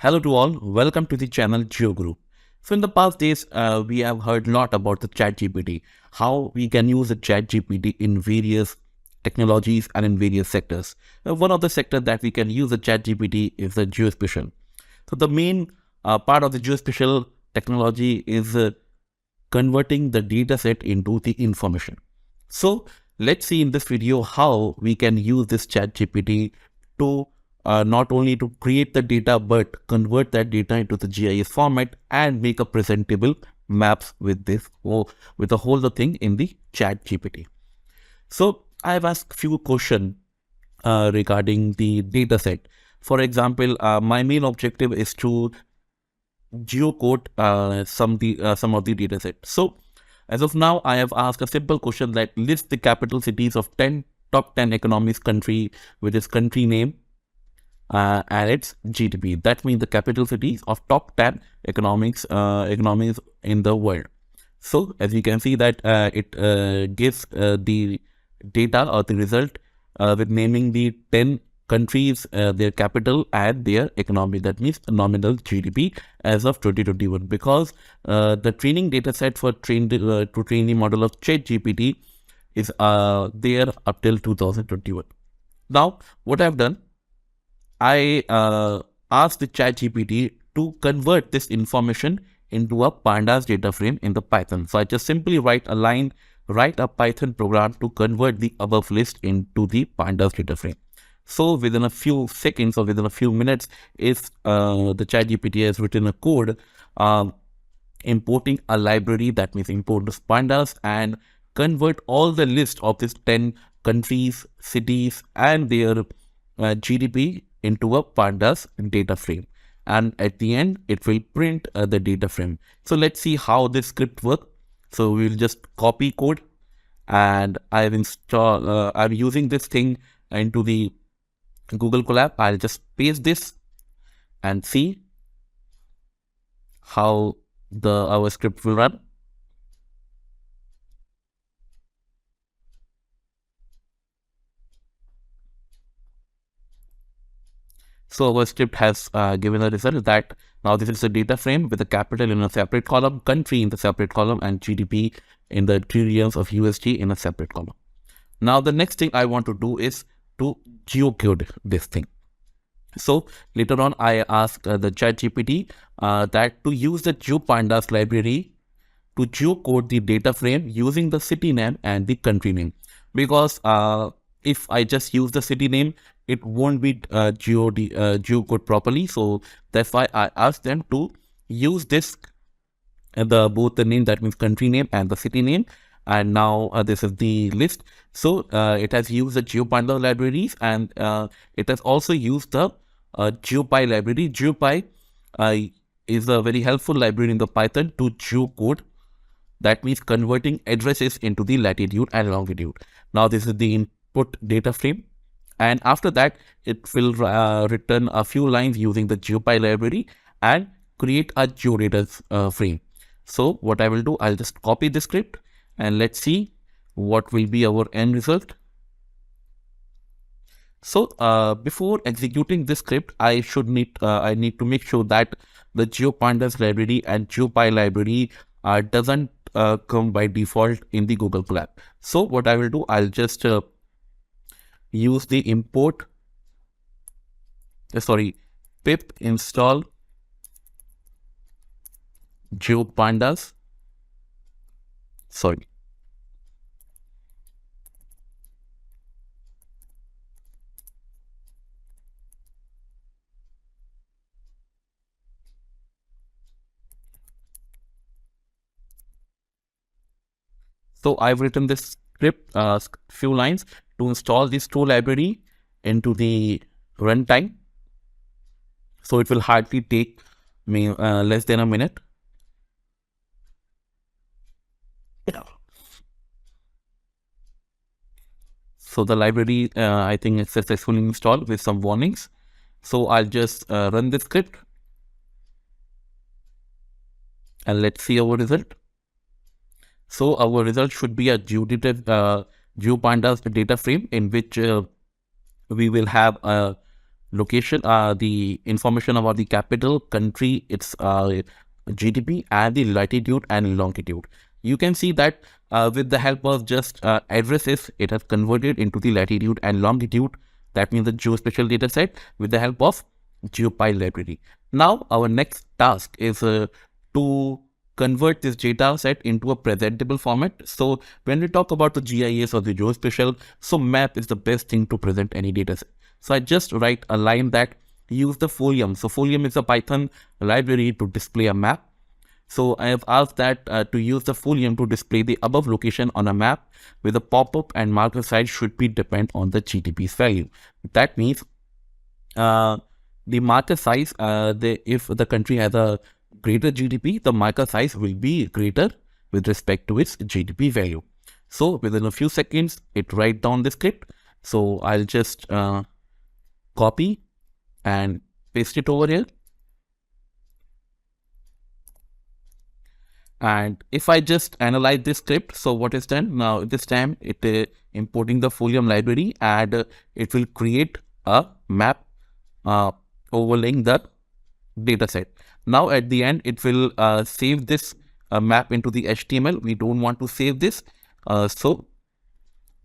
Hello to all, welcome to the channel GeoGuru. So in the past days, we have heard a lot about the ChatGPT, how we can use the ChatGPT in various technologies and in various sectors. One of the sectors that we can use the ChatGPT is the Geospatial. So the main part of the Geospatial technology is converting the data set into the information. So let's see in this video how we can use this ChatGPT to not only to create the data but convert that data into the GIS format and make a presentable maps with this or with the whole thing in the ChatGPT. So I have asked few questions regarding the data set. For example, my main objective is to geocode some of the data set. So as of now, I have asked a simple question that lists the capital cities of top 10 economies country with its country name and its GDP. That means the capital cities of top 10 economies in the world. So as you can see that it gives the data or the result with naming the 10 countries, their capital and their economy. That means nominal GDP as of 2021. Because the training data set for to train the model of ChatGPT is there up till 2021. Now what I've done, I asked the ChatGPT to convert this information into a pandas data frame in the Python. So I just simply write a Python program to convert the above list into the pandas data frame. So within a few seconds or within a few minutes, if the ChatGPT has written a code importing a library, that means import the pandas and convert all the list of these 10 countries, cities and their GDP into a pandas data frame, and at the end it will print the data frame. So let's see how this script works. So we'll just copy code, and I'm using this thing into the Google Colab. I'll just paste this and see how our script will run. So our script has given a result that now this is a data frame with a capital in a separate column, country in the separate column, and GDP in the trillions of USD in a separate column. Now the next thing I want to do is to geocode this thing. So later on I asked the ChatGPT that to use the Geopandas library to geocode the data frame using the city name and the country name, because if I just use the city name, it won't be geocode properly. So that's why I asked them to use this both the name, that means country name, and the city name. And now this is the list. So it has used the Geopandas libraries, and it has also used the GeoPy library. GeoPy is a very helpful library in the Python to geocode. That means converting addresses into the latitude and longitude. Now this is the input data frame, and after that it will return a few lines using the GeoPy library and create a geodata frame. So what I will do, I'll just copy the script and let's see what will be our end result. So before executing this script, I need to make sure that the Geopandas library and GeoPy library doesn't come by default in the Google Colab. So what I will do, I'll just use the pip install Geopandas. So I've written this script, few lines to install this tool library into the runtime. So it will hardly take me less than a minute. So the library, I think, is successfully installed with some warnings. So I'll just run this script and let's see our result. So our result should be a Geopandas data frame in which we will have location, the information about the capital, country, its GDP, and the latitude and longitude. You can see that with the help of just addresses, it has converted into the latitude and longitude. That means the geospatial data set with the help of Geopile library. Now, our next task is to convert this data set into a presentable format. So when we talk about the GIS or the geospatial, so map is the best thing to present any data set. So I just write a line that use the folium. So folium is a Python library to display a map. So I have asked that to use the folium to display the above location on a map with a pop-up, and marker size should be depend on the GDP's value. That means the marker size, if the country has a greater GDP, the marker size will be greater with respect to its GDP value. So within a few seconds, it write down the script. So I'll just copy and paste it over here. And if I just analyze this script, so what is done now, this time it importing the folium library, and it will create a map overlaying the data set. Now at the end, it will save this map into the HTML. We don't want to save this. So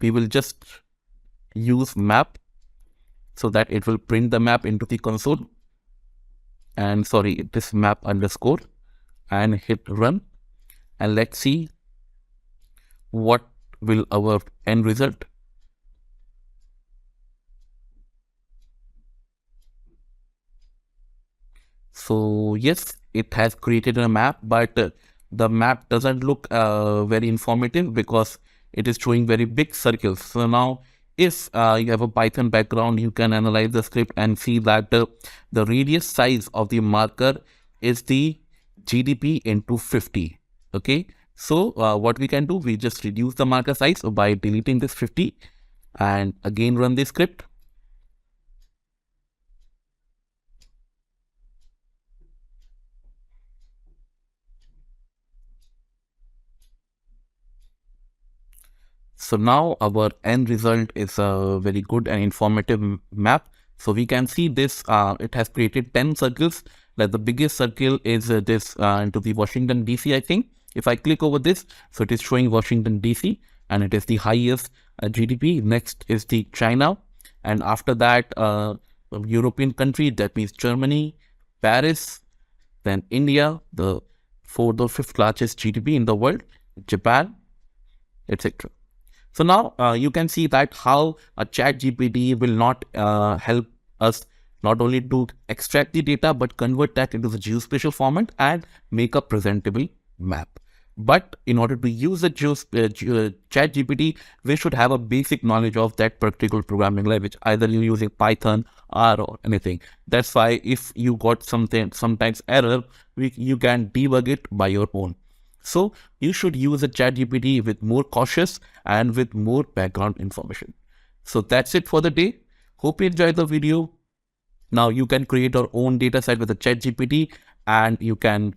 we will just use map so that it will print the map into the console. And sorry, this map underscore, and hit run. And let's see what will our end result. So yes, it has created a map, but the map doesn't look very informative because it is showing very big circles. So now if you have a Python background, you can analyze the script and see that the radius size of the marker is the GDP into 50. Okay, so what we can do, we just reduce the marker size by deleting this 50 and again run the script. So now our end result is a very good and informative map. So we can see this, it has created 10 circles. Like the biggest circle is this into the Washington DC, I think. If I click over this, so it is showing Washington DC, and it is the highest GDP. Next is the China, and after that European country, that means Germany, Paris, then India, the fourth or fifth largest GDP in the world, Japan, etc. So now you can see that how a ChatGPT will not help us not only to extract the data, but convert that into the geospatial format and make a presentable map. But in order to use the ChatGPT, we should have a basic knowledge of that particular programming language. Either you're using Python, R, or anything. That's why if you got sometimes error, you can debug it by your own. So you should use a ChatGPT with more cautious and with more background information. So that's it for the day. Hope you enjoyed the video. Now you can create your own data set with a ChatGPT, and you can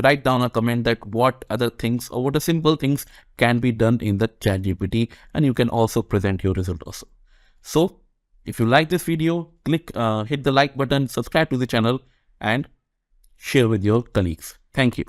write down a comment that what other things or what are simple things can be done in the ChatGPT, and you can also present your result also. So if you like this video, hit the like button, subscribe to the channel, and share with your colleagues. Thank you.